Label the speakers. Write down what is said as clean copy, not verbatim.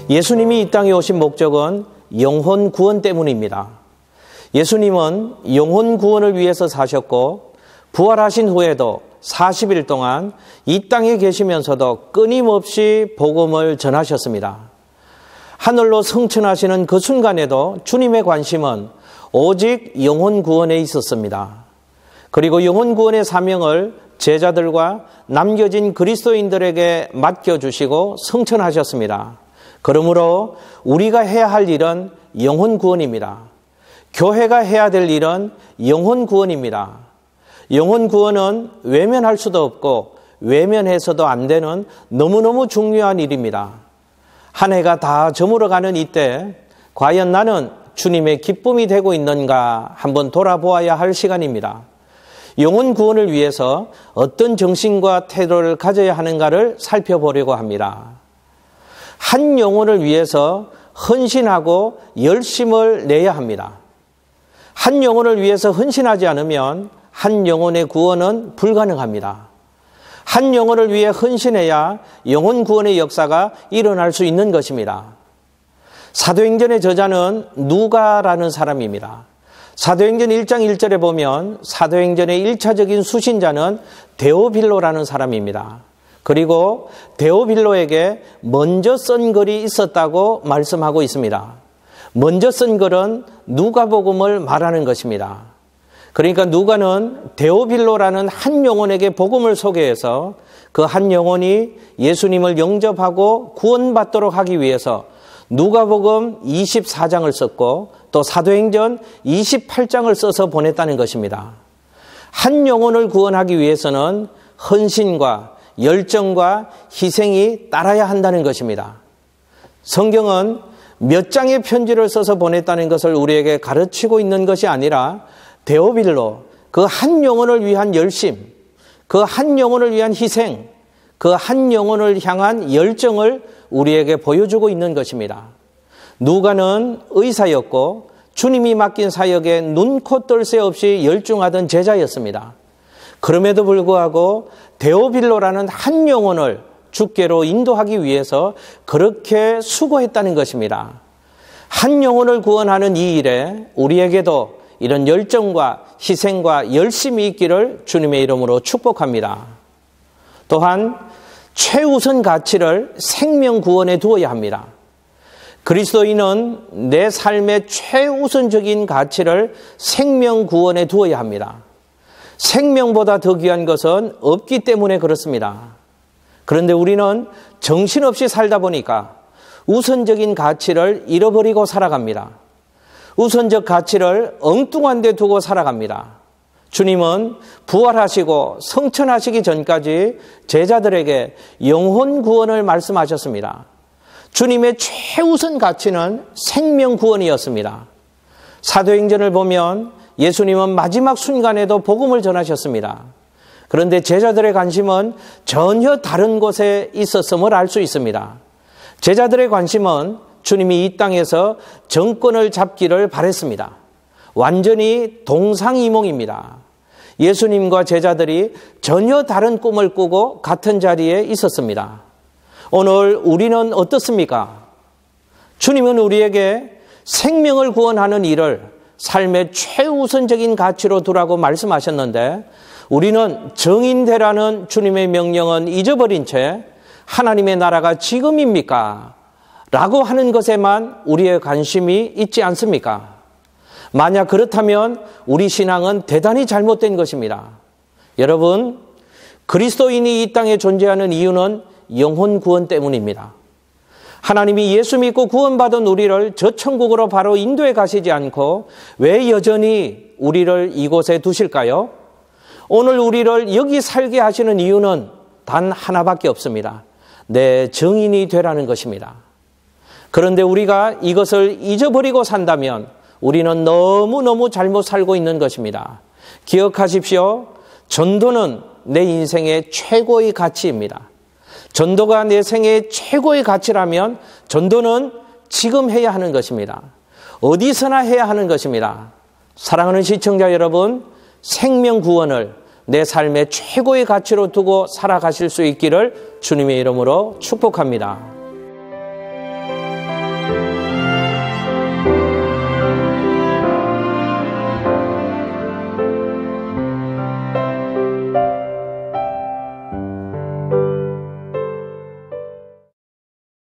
Speaker 1: 예수님이 이 땅에 오신 목적은 영혼 구원 때문입니다. 예수님은 영혼 구원을 위해서 사셨고 부활하신 후에도 40일 동안 이 땅에 계시면서도 끊임없이 복음을 전하셨습니다. 하늘로 승천하시는 그 순간에도 주님의 관심은 오직 영혼 구원에 있었습니다. 그리고 영혼 구원의 사명을 제자들과 남겨진 그리스도인들에게 맡겨주시고 승천하셨습니다. 그러므로 우리가 해야 할 일은 영혼 구원입니다. 교회가 해야 될 일은 영혼 구원입니다. 영혼 구원은 외면할 수도 없고 외면해서도 안 되는 너무너무 중요한 일입니다. 한 해가 다 저물어가는 이때 과연 나는 주님의 기쁨이 되고 있는가 한번 돌아보아야 할 시간입니다. 영혼 구원을 위해서 어떤 정신과 태도를 가져야 하는가를 살펴보려고 합니다. 한 영혼을 위해서 헌신하고 열심을 내야 합니다. 한 영혼을 위해서 헌신하지 않으면 한 영혼의 구원은 불가능합니다. 한 영혼을 위해 헌신해야 영혼 구원의 역사가 일어날 수 있는 것입니다. 사도행전의 저자는 누가라는 사람입니다. 사도행전 1장 1절에 보면 사도행전의 1차적인 수신자는 데오빌로라는 사람입니다. 그리고 데오빌로에게 먼저 쓴 글이 있었다고 말씀하고 있습니다. 먼저 쓴 글은 누가복음을 말하는 것입니다. 그러니까 누가는 데오빌로라는 한 영혼에게 복음을 소개해서 그 한 영혼이 예수님을 영접하고 구원받도록 하기 위해서 누가복음 24장을 썼고 또 사도행전 28장을 써서 보냈다는 것입니다. 한 영혼을 구원하기 위해서는 헌신과 열정과 희생이 따라야 한다는 것입니다. 성경은 몇 장의 편지를 써서 보냈다는 것을 우리에게 가르치고 있는 것이 아니라 데오빌로, 그 한 영혼을 위한 열심, 그 한 영혼을 위한 희생, 그 한 영혼을 향한 열정을 우리에게 보여주고 있는 것입니다. 누가는 의사였고 주님이 맡긴 사역에 눈코 뜰 새 없이 열중하던 제자였습니다. 그럼에도 불구하고 데오빌로라는 한 영혼을 주께로 인도하기 위해서 그렇게 수고했다는 것입니다. 한 영혼을 구원하는 이 일에 우리에게도 이런 열정과 희생과 열심이 있기를 주님의 이름으로 축복합니다. 또한 최우선 가치를 생명 구원에 두어야 합니다. 그리스도인은 내 삶의 최우선적인 가치를 생명 구원에 두어야 합니다. 생명보다 더 귀한 것은 없기 때문에 그렇습니다. 그런데 우리는 정신없이 살다 보니까 우선적인 가치를 잃어버리고 살아갑니다. 우선적 가치를 엉뚱한 데 두고 살아갑니다. 주님은 부활하시고 성천하시기 전까지 제자들에게 영혼 구원을 말씀하셨습니다. 주님의 최우선 가치는 생명 구원이었습니다. 사도행전을 보면 예수님은 마지막 순간에도 복음을 전하셨습니다. 그런데 제자들의 관심은 전혀 다른 곳에 있었음을 알 수 있습니다. 제자들의 관심은 주님이 이 땅에서 정권을 잡기를 바랬습니다. 완전히 동상이몽입니다. 예수님과 제자들이 전혀 다른 꿈을 꾸고 같은 자리에 있었습니다. 오늘 우리는 어떻습니까? 주님은 우리에게 생명을 구원하는 일을 삶의 최우선적인 가치로 두라고 말씀하셨는데 우리는 정인되라는 주님의 명령은 잊어버린 채 하나님의 나라가 지금입니까? 라고 하는 것에만 우리의 관심이 있지 않습니까? 만약 그렇다면 우리 신앙은 대단히 잘못된 것입니다. 여러분, 그리스도인이 이 땅에 존재하는 이유는 영혼 구원 때문입니다. 하나님이 예수 믿고 구원받은 우리를 저 천국으로 바로 인도해 가시지 않고 왜 여전히 우리를 이곳에 두실까요? 오늘 우리를 여기 살게 하시는 이유는 단 하나밖에 없습니다. 내 증인이 되라는 것입니다. 그런데 우리가 이것을 잊어버리고 산다면 우리는 너무너무 잘못 살고 있는 것입니다. 기억하십시오. 전도는 내 인생의 최고의 가치입니다. 전도가 내 생의 최고의 가치라면 전도는 지금 해야 하는 것입니다. 어디서나 해야 하는 것입니다. 사랑하는 시청자 여러분, 생명 구원을 내 삶의 최고의 가치로 두고 살아가실 수 있기를 주님의 이름으로 축복합니다.